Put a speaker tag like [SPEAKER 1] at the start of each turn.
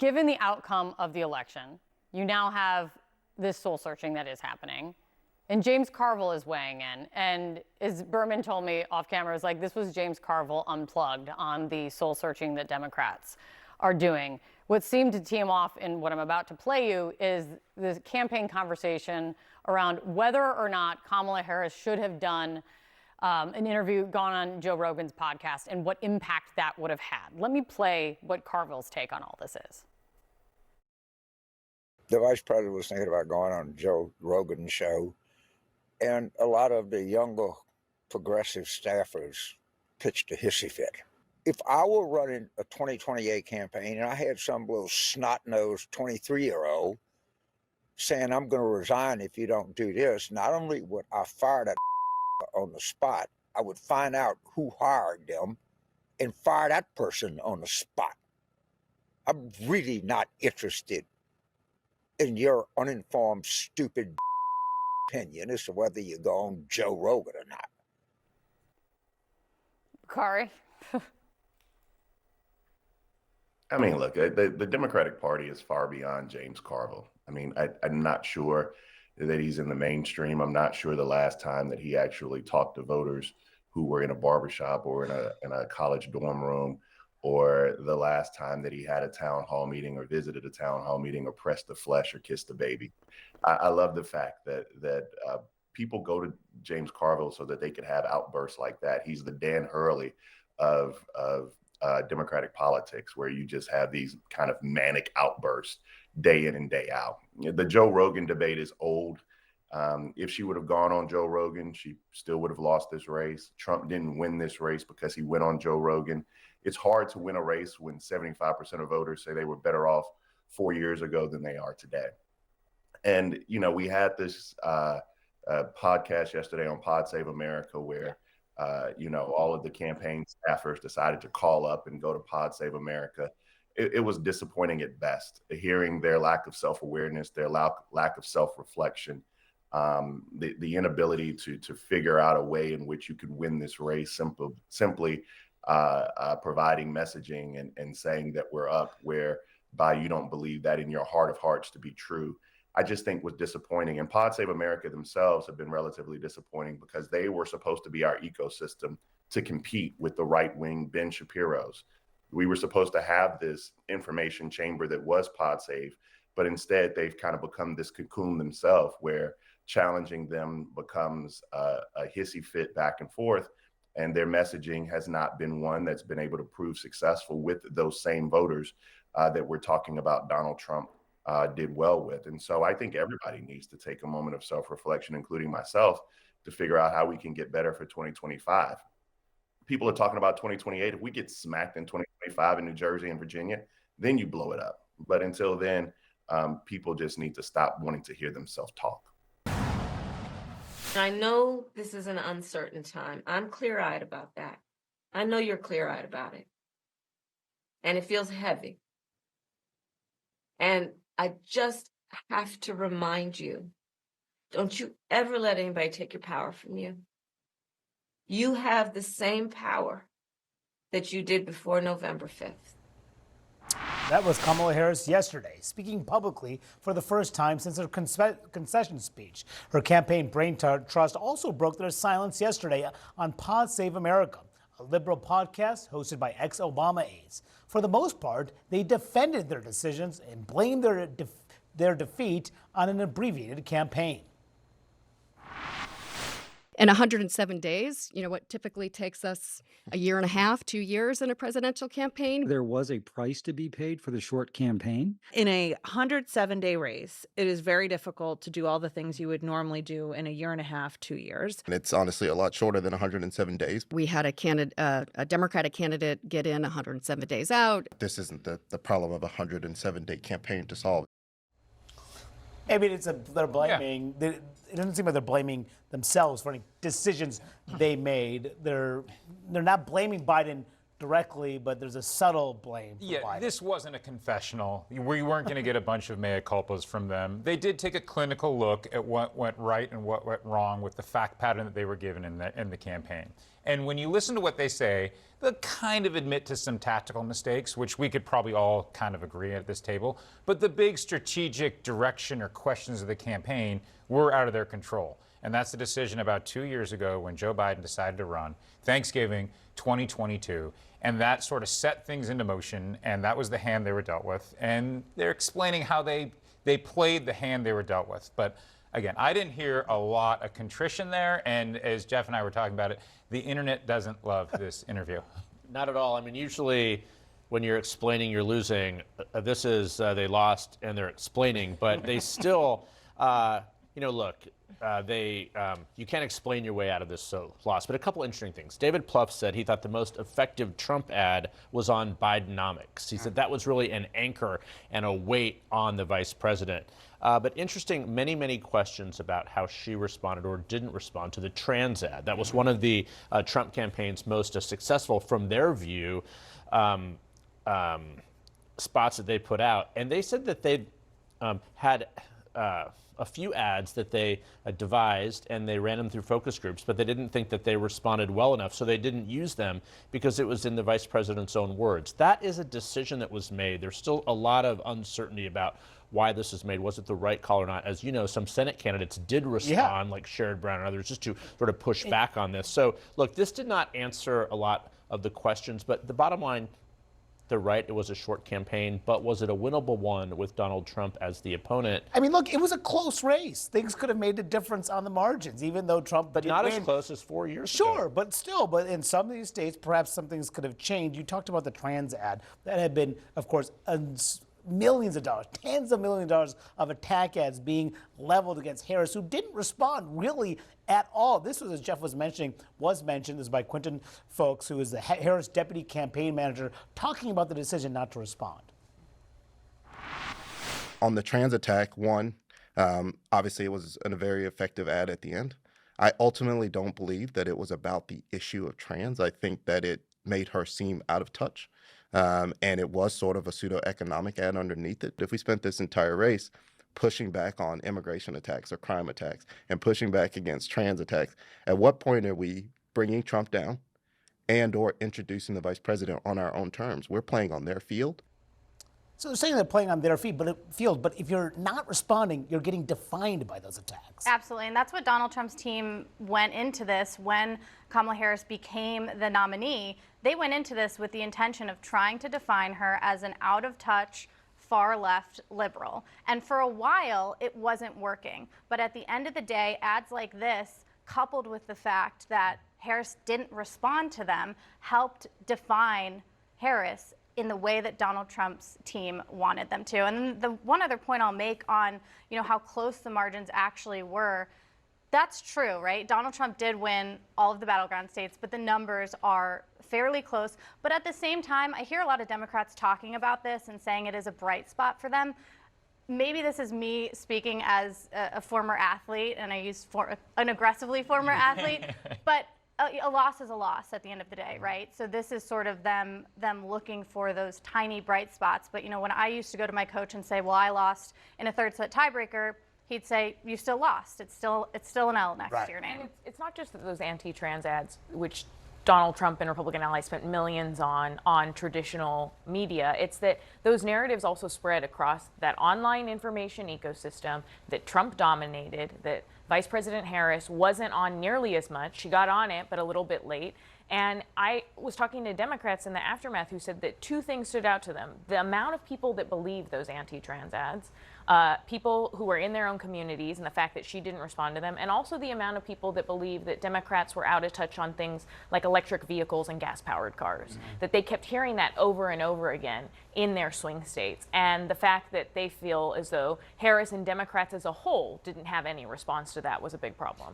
[SPEAKER 1] given the outcome of the election, you now have this soul searching that is happening. And James Carville is weighing in. And as Berman told me off camera, it's like this was James Carville unplugged on the soul searching that Democrats are doing. What seemed to tee him off in what I'm about to play you is the campaign conversation around whether or not Kamala Harris should have done an interview, gone on Joe Rogan's podcast, and what impact that would have had. Let me play what Carville's take on all this is.
[SPEAKER 2] The vice president was thinking about going on Joe Rogan's show, and a lot of the younger progressive staffers pitched a hissy fit. If I were running a 2028 campaign and I had some little snot-nosed 23-year-old saying, I'm going to resign if you don't do this, not only would I fire that on the spot, I would find out who hired them and fire that person on the spot. I'm really not interested in your uninformed, stupid opinion as to whether you go on Joe Rogan or not.
[SPEAKER 1] Kari?
[SPEAKER 3] I mean, look, the Democratic Party is far beyond James Carville. I mean, I'm not sure that he's in the mainstream. I'm not sure the last time that he actually talked to voters who were in a barbershop or in a college dorm room, or the last time that he had a town hall meeting or visited a town hall meeting or pressed the flesh or kissed the baby. I love the fact that people go to James Carville so that they could have outbursts like that. He's the Dan Hurley of Democratic politics, where you just have these kind of manic outbursts day in and day out. The Joe Rogan debate is old. If she would have gone on Joe Rogan, she still would have lost this race. Trump didn't win this race because he went on Joe Rogan. It's hard to win a race when 75% of voters say they were better off 4 years ago than they are today. And, you know, we had this podcast yesterday on Pod Save America where you know, all of the campaign staffers decided to call up and go to Pod Save America. It was disappointing at best, hearing their lack of self-awareness, their lack of self-reflection, the inability to figure out a way in which you could win this race simply providing messaging and saying that we're up, whereby you don't believe that in your heart of hearts to be true. I just think was disappointing. And Pod Save America themselves have been relatively disappointing because they were supposed to be our ecosystem to compete with the right-wing Ben Shapiro's. We were supposed to have this information chamber that was Pod Save, but instead they've kind of become this cocoon themselves where challenging them becomes a hissy fit back and forth. And their messaging has not been one that's been able to prove successful with those same voters that we're talking about Donald Trump did well with. And so I think everybody needs to take a moment of self-reflection, including myself, to figure out how we can get better for 2025. People are talking about 2028. If we get smacked in 2025 in New Jersey and Virginia, then you blow it up. But until then, people just need to stop wanting to hear themselves talk.
[SPEAKER 4] I know this is an uncertain time. I'm clear-eyed about that. I know you're clear-eyed about it. And it feels heavy. And I just have to remind you, don't you ever let anybody take your power from you. You have the same power that you did before November 5th.
[SPEAKER 5] That was Kamala Harris yesterday, speaking publicly for the first time since her concession speech. Her campaign Brain Trust also broke their silence yesterday on Pod Save America, a liberal podcast hosted by ex-Obama aides. For the most part, they defended their decisions and blamed their defeat on an abbreviated campaign.
[SPEAKER 6] In 107 days, you know what typically takes us a year and a half, 2 years in a presidential campaign.
[SPEAKER 7] There was a price to be paid for the short campaign.
[SPEAKER 8] In a 107-day race, it is very difficult to do all the things you would normally do in a year and a half, 2 years.
[SPEAKER 9] And it's honestly a lot shorter than 107 days.
[SPEAKER 6] We had a Democratic candidate get in 107 days out.
[SPEAKER 9] This isn't the problem of a 107-day campaign to solve.
[SPEAKER 5] I mean, they're blaming. Yeah. It doesn't seem like they're blaming themselves for any decisions they made. They're not blaming Biden directly, but there's a subtle blame for
[SPEAKER 10] Yeah,
[SPEAKER 5] Biden.
[SPEAKER 10] this wasn't a confessional. We weren't going to get a bunch of mea culpas from them. They did take a clinical look at what went right and what went wrong with the fact pattern that they were given in the campaign. And when you listen to what they say, they'll kind of admit to some tactical mistakes, which we could probably all kind of agree at this table. But the big strategic direction or questions of the campaign were out of their control. And that's the decision about 2 years ago when Joe Biden decided to run, Thanksgiving 2022. And that sort of set things into motion. And that was the hand they were dealt with. And they're explaining how they played the hand they were dealt with. But again, I didn't hear a lot of contrition there. And as Jeff and I were talking about it, the internet doesn't love this interview.
[SPEAKER 11] Not at all. I mean, usually when you're explaining you're losing, this is they lost and they're explaining, but they still, look, you can't explain your way out of this loss. But a couple interesting things. David Plouffe said he thought the most effective Trump ad was on Bidenomics. He said that was really an anchor and a weight on the vice president. But interesting, many questions about how she responded or didn't respond to the trans ad. That was one of the Trump campaign's most successful, from their view, spots that they put out. And they said that they had a few ads that they devised and they ran them through focus groups, but they didn't think that they responded well enough, so they didn't use them because it was in the vice president's own words. That is a decision that was made. There's still a lot of uncertainty about why this was made. Was it the right call or not? As you know, some Senate candidates did respond, like Sherrod Brown and others, just to sort of push back on this. So, look, this did not answer a lot of the questions, but the bottom line, they're right, it was a short campaign, but was it a winnable one with Donald Trump as the opponent?
[SPEAKER 5] I mean, look, it was a close race. Things could have made a difference on the margins, even though Trump
[SPEAKER 11] But
[SPEAKER 5] did
[SPEAKER 11] not
[SPEAKER 5] win.
[SPEAKER 11] as close as 4 years ago.
[SPEAKER 5] Sure, but still, but in some of these states, perhaps some things could have changed. You talked about the trans ad. That had been, of course, millions of dollars, tens of millions of dollars of attack ads being leveled against Harris, who didn't respond really at all. This was, as Jeff was mentioned, this is by Quentin Folks, who is the Harris deputy campaign manager, talking about the decision not to respond.
[SPEAKER 9] On the trans attack, obviously it was a very effective ad at the end. I ultimately don't believe that it was about the issue of trans. I think that it made her seem out of touch. And it was sort of a pseudo-economic ad underneath it. If we spent this entire race pushing back on immigration attacks or crime attacks and pushing back against trans attacks, at what point are we bringing Trump down and or introducing the vice president on our own terms? We're playing on their field.
[SPEAKER 5] So they're saying they're playing on their field, but if you're not responding, you're getting defined by those attacks.
[SPEAKER 12] Absolutely, and that's what Donald Trump's team went into this when Kamala Harris became the nominee. They went into this with the intention of trying to define her as an out-of-touch, far-left liberal. And for a while, it wasn't working. But at the end of the day, ads like this, coupled with the fact that Harris didn't respond to them, helped define Harris in the way that Donald Trump's team wanted them to. And the one other point I'll make on, how close the margins actually were, that's true, right? Donald Trump did win all of the battleground states, but the numbers are fairly close. But at the same time, I hear a lot of Democrats talking about this and saying it is a bright spot for them. Maybe this is me speaking as a former athlete, and I use an aggressively former athlete, but a loss is a loss at the end of the day, right? So this is sort of them looking for those tiny bright spots. But when I used to go to my coach and say, well, I lost in a third set tiebreaker, he'd say, you still lost. It's still an L next to your name.
[SPEAKER 13] And it's not just those anti-trans ads, which Donald Trump and Republican allies spent millions on traditional media. It's that those narratives also spread across that online information ecosystem that Trump dominated, that Vice President Harris wasn't on nearly as much. She got on it, but a little bit late. And I was talking to Democrats in the aftermath who said that two things stood out to them. The amount of people that believed those anti-trans ads, people who were in their own communities, and the fact that she didn't respond to them, and also the amount of people that believe that Democrats were out of touch on things like electric vehicles and gas-powered cars, that they kept hearing that over and over again in their swing states. And the fact that they feel as though Harris and Democrats as a whole didn't have any response to that was a big problem.